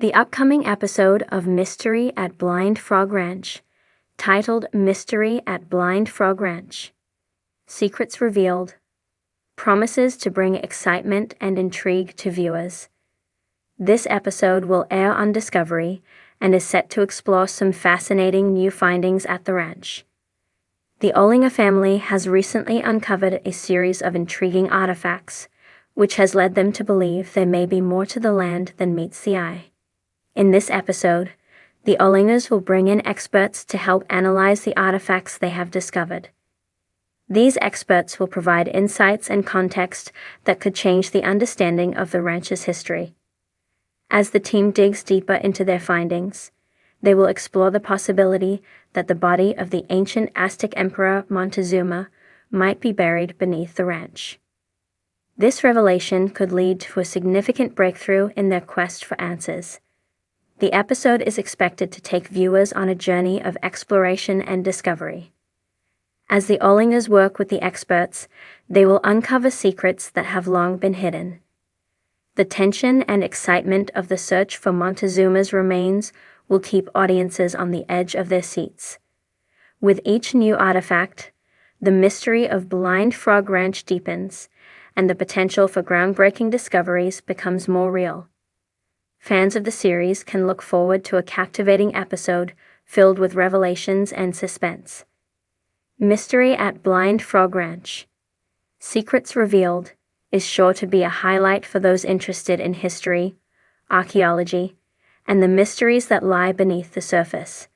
The upcoming episode of Mystery at Blind Frog Ranch, titled Mystery at Blind Frog Ranch, Secrets Revealed, promises to bring excitement and intrigue to viewers. This episode will air on Discovery and is set to explore some fascinating new findings at the ranch. The Olinger family has recently uncovered a series of intriguing artifacts, which has led them to believe there may be more to the land than meets the eye. In this episode, the Olingers will bring in experts to help analyze the artifacts they have discovered. These experts will provide insights and context that could change the understanding of the ranch's history. As the team digs deeper into their findings, they will explore the possibility that the body of the ancient Aztec Emperor Montezuma might be buried beneath the ranch. This revelation could lead to a significant breakthrough in their quest for answers. The episode is expected to take viewers on a journey of exploration and discovery. As the Olingers work with the experts, they will uncover secrets that have long been hidden. The tension and excitement of the search for Montezuma's remains will keep audiences on the edge of their seats. With each new artifact, the mystery of Blind Frog Ranch deepens, and the potential for groundbreaking discoveries becomes more real. Fans of the series can look forward to a captivating episode filled with revelations and suspense. Mystery at Blind Frog Ranch, Secrets Revealed, is sure to be a highlight for those interested in history, archaeology, and the mysteries that lie beneath the surface.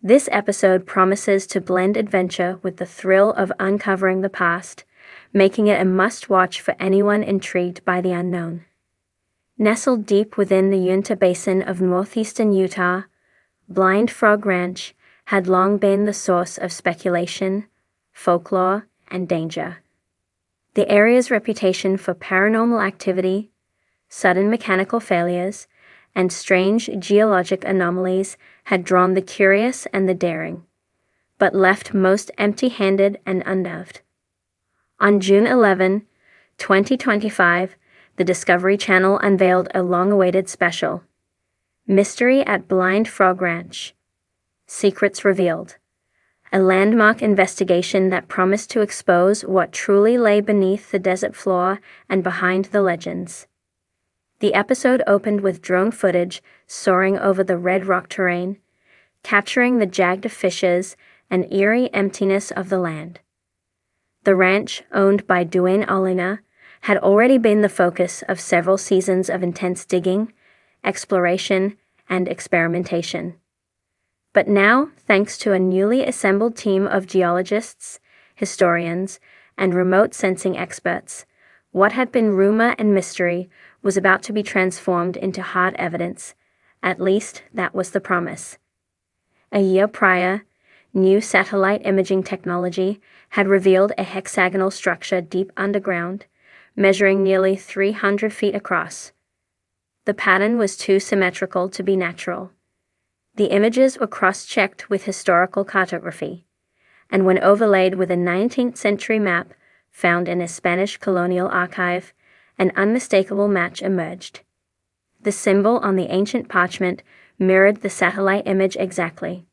This episode promises to blend adventure with the thrill of uncovering the past, making it a must-watch for anyone intrigued by the unknown. Nestled deep within the Uinta Basin of northeastern Utah, Blind Frog Ranch had long been the source of speculation, folklore, and danger. The area's reputation for paranormal activity, sudden mechanical failures, and strange geologic anomalies had drawn the curious and the daring, but left most empty-handed and unnerved. On June 11, 2025, the Discovery Channel unveiled a long-awaited special, Mystery at Blind Frog Ranch, Secrets Revealed, a landmark investigation that promised to expose what truly lay beneath the desert floor and behind the legends. The episode opened with drone footage soaring over the red rock terrain, capturing the jagged fissures and eerie emptiness of the land. The ranch, owned by Duane Olinger, had already been the focus of several seasons of intense digging, exploration, and experimentation. But now, thanks to a newly assembled team of geologists, historians, and remote sensing experts, what had been rumor and mystery was about to be transformed into hard evidence. At least, that was the promise. A year prior, new satellite imaging technology had revealed a hexagonal structure deep underground, measuring nearly 300 feet across. The pattern was too symmetrical to be natural. The images were cross-checked with historical cartography, and when overlaid with a 19th century map found in a Spanish colonial archive, an unmistakable match emerged. The symbol on the ancient parchment mirrored the satellite image exactly.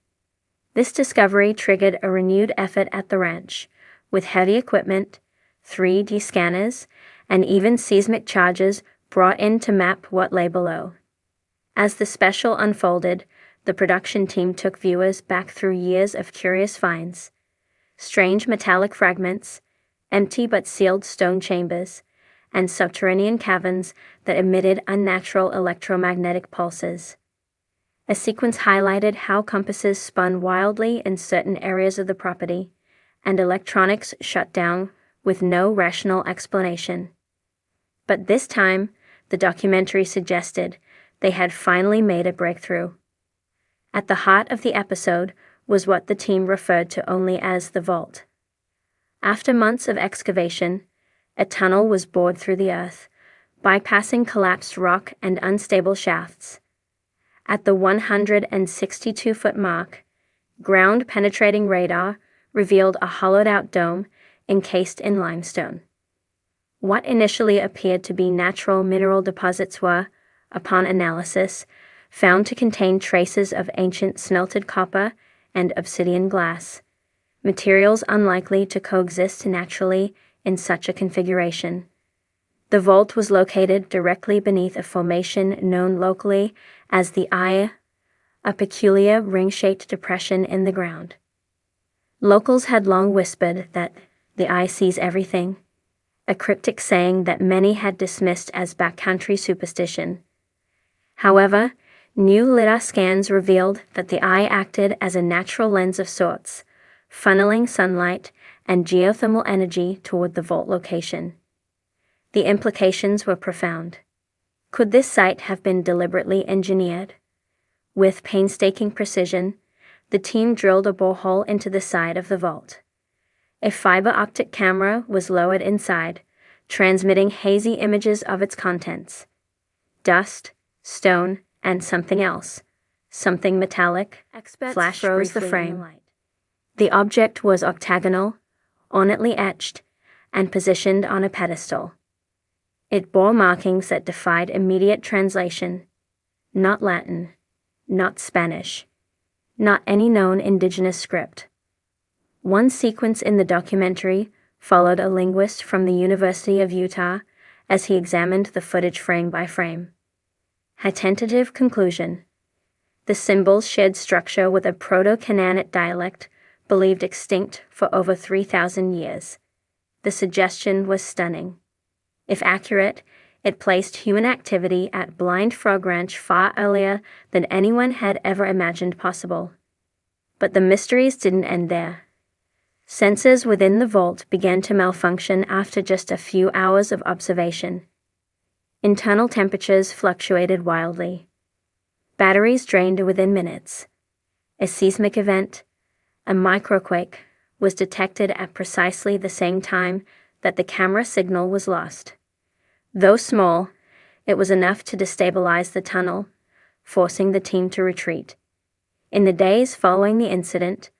This discovery triggered a renewed effort at the ranch, with heavy equipment, 3D scanners, and even seismic charges brought in to map what lay below. As the special unfolded, the production team took viewers back through years of curious finds: strange metallic fragments, empty but sealed stone chambers, and subterranean caverns that emitted unnatural electromagnetic pulses. A sequence highlighted how compasses spun wildly in certain areas of the property, and electronics shut down with no rational explanation. But this time, the documentary suggested they had finally made a breakthrough. At the heart of the episode was what the team referred to only as the vault. After months of excavation, a tunnel was bored through the earth, bypassing collapsed rock and unstable shafts. At the 162-foot mark, ground-penetrating radar revealed a hollowed-out dome encased in limestone. What initially appeared to be natural mineral deposits were, upon analysis, found to contain traces of ancient smelted copper and obsidian glass, materials unlikely to coexist naturally in such a configuration. The vault was located directly beneath a formation known locally as the Eye, a peculiar ring-shaped depression in the ground. Locals had long whispered that the eye sees everything, a cryptic saying that many had dismissed as backcountry superstition. However, new LiDAR scans revealed that the eye acted as a natural lens of sorts, funneling sunlight and geothermal energy toward the vault location. The implications were profound. Could this site have been deliberately engineered? With painstaking precision, the team drilled a borehole into the side of the vault. A fiber optic camera was lowered inside, transmitting hazy images of its contents. Dust, stone, and something else, something metallic, flashed froze the frame. The object was octagonal, ornately etched, and positioned on a pedestal. It bore markings that defied immediate translation. Not Latin, not Spanish, not any known indigenous script. One sequence in the documentary followed a linguist from the University of Utah as he examined the footage frame by frame. A tentative conclusion: the symbols shared structure with a Proto-Canaanite dialect believed extinct for over 3,000 years. The suggestion was stunning. If accurate, it placed human activity at Blind Frog Ranch far earlier than anyone had ever imagined possible. But the mysteries didn't end there. Sensors within the vault began to malfunction after just a few hours of observation. Internal temperatures fluctuated wildly. Batteries drained within minutes. A seismic event, a microquake, was detected at precisely the same time that the camera signal was lost. Though small, it was enough to destabilize the tunnel, forcing the team to retreat. In the days following the incident,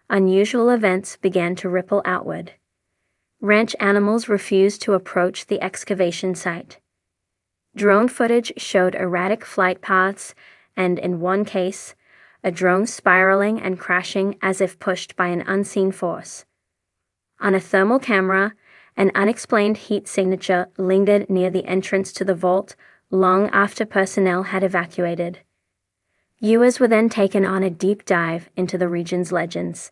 unusual events began to ripple outward. Ranch animals refused to approach the excavation site. Drone footage showed erratic flight paths and, in one case, a drone spiraling and crashing as if pushed by an unseen force. On a thermal camera, an unexplained heat signature lingered near the entrance to the vault long after personnel had evacuated. Viewers were then taken on a deep dive into the region's legends.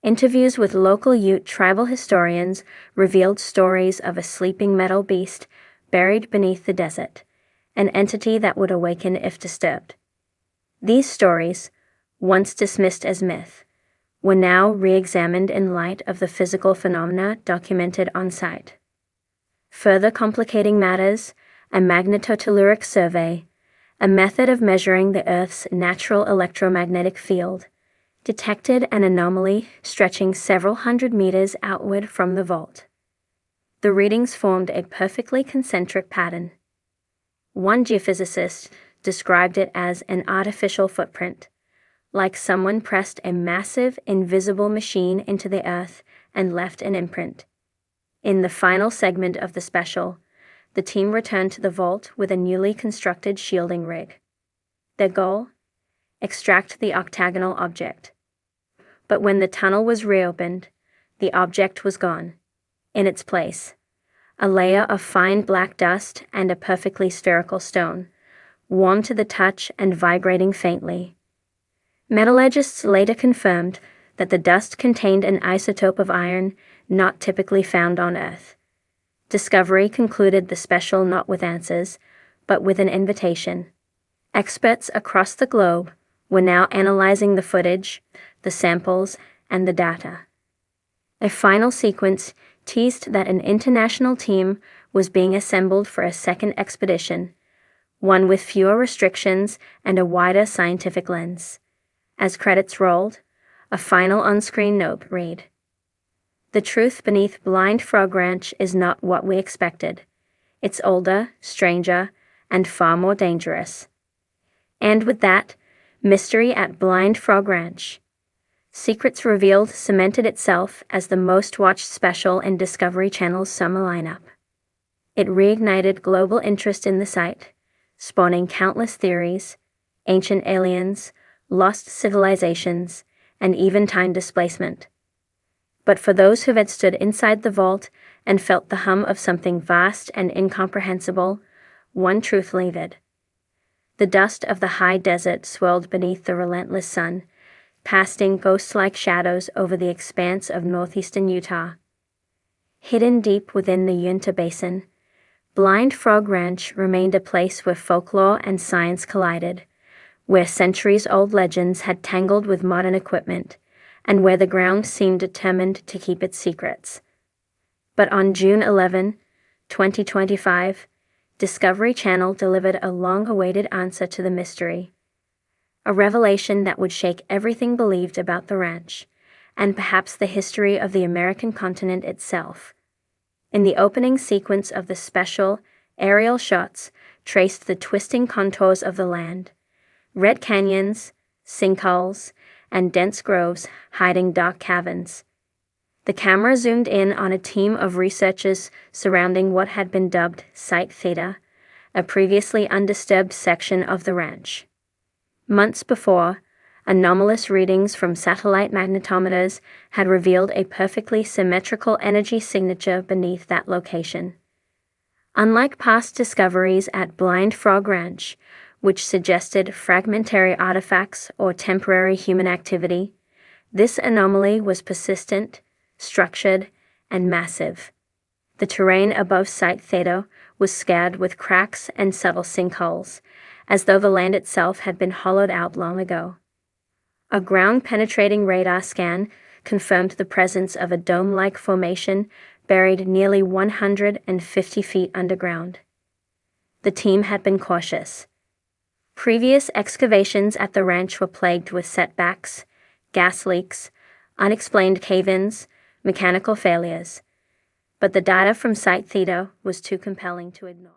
Interviews with local Ute tribal historians revealed stories of a sleeping metal beast buried beneath the desert, an entity that would awaken if disturbed. These stories, once dismissed as myth, were now re-examined in light of the physical phenomena documented on site. Further complicating matters, a magnetotelluric survey, a method of measuring the Earth's natural electromagnetic field, detected an anomaly stretching several hundred meters outward from the vault. The readings formed a perfectly concentric pattern. One geophysicist described it as an artificial footprint, like someone pressed a massive, invisible machine into the earth and left an imprint. In the final segment of the special, the team returned to the vault with a newly constructed shielding rig. Their goal? Extract the octagonal object. But when the tunnel was reopened, the object was gone. In its place, a layer of fine black dust and a perfectly spherical stone, warm to the touch and vibrating faintly. Metallurgists later confirmed that the dust contained an isotope of iron not typically found on Earth. Discovery concluded the special not with answers, but with an invitation. Experts across the globe were now analyzing the footage, the samples, and the data. A final sequence teased that an international team was being assembled for a second expedition, one with fewer restrictions and a wider scientific lens. As credits rolled, a final on-screen note read, "The truth beneath Blind Frog Ranch is not what we expected. It's older, stranger, and far more dangerous." And with that, Mystery at Blind Frog Ranch. Secrets Revealed cemented itself as the most-watched special in Discovery Channel's summer lineup. It reignited global interest in the site, spawning countless theories, ancient aliens, lost civilizations, and even time displacement. But for those who had stood inside the vault and felt the hum of something vast and incomprehensible, one truth lingered. The dust of the high desert swirled beneath the relentless sun, casting ghost-like shadows over the expanse of northeastern Utah. Hidden deep within the Uinta Basin, Blind Frog Ranch remained a place where folklore and science collided, where centuries-old legends had tangled with modern equipment, and where the ground seemed determined to keep its secrets. But on June 11, 2025, Discovery Channel delivered a long-awaited answer to the mystery. A revelation that would shake everything believed about the ranch, and perhaps the history of the American continent itself. In the opening sequence of the special, aerial shots traced the twisting contours of the land, red canyons, sinkholes, and dense groves hiding dark caverns. The camera zoomed in on a team of researchers surrounding what had been dubbed Site Theta, a previously undisturbed section of the ranch. Months before, anomalous readings from satellite magnetometers had revealed a perfectly symmetrical energy signature beneath that location. Unlike past discoveries at Blind Frog Ranch, which suggested fragmentary artifacts or temporary human activity, this anomaly was persistent, structured, and massive. The terrain above Site Theta was scarred with cracks and subtle sinkholes, as though the land itself had been hollowed out long ago. A ground-penetrating radar scan confirmed the presence of a dome-like formation buried nearly 150 feet underground. The team had been cautious. Previous excavations at the ranch were plagued with setbacks, gas leaks, unexplained cave-ins, mechanical failures. But the data from Site Theta was too compelling to ignore.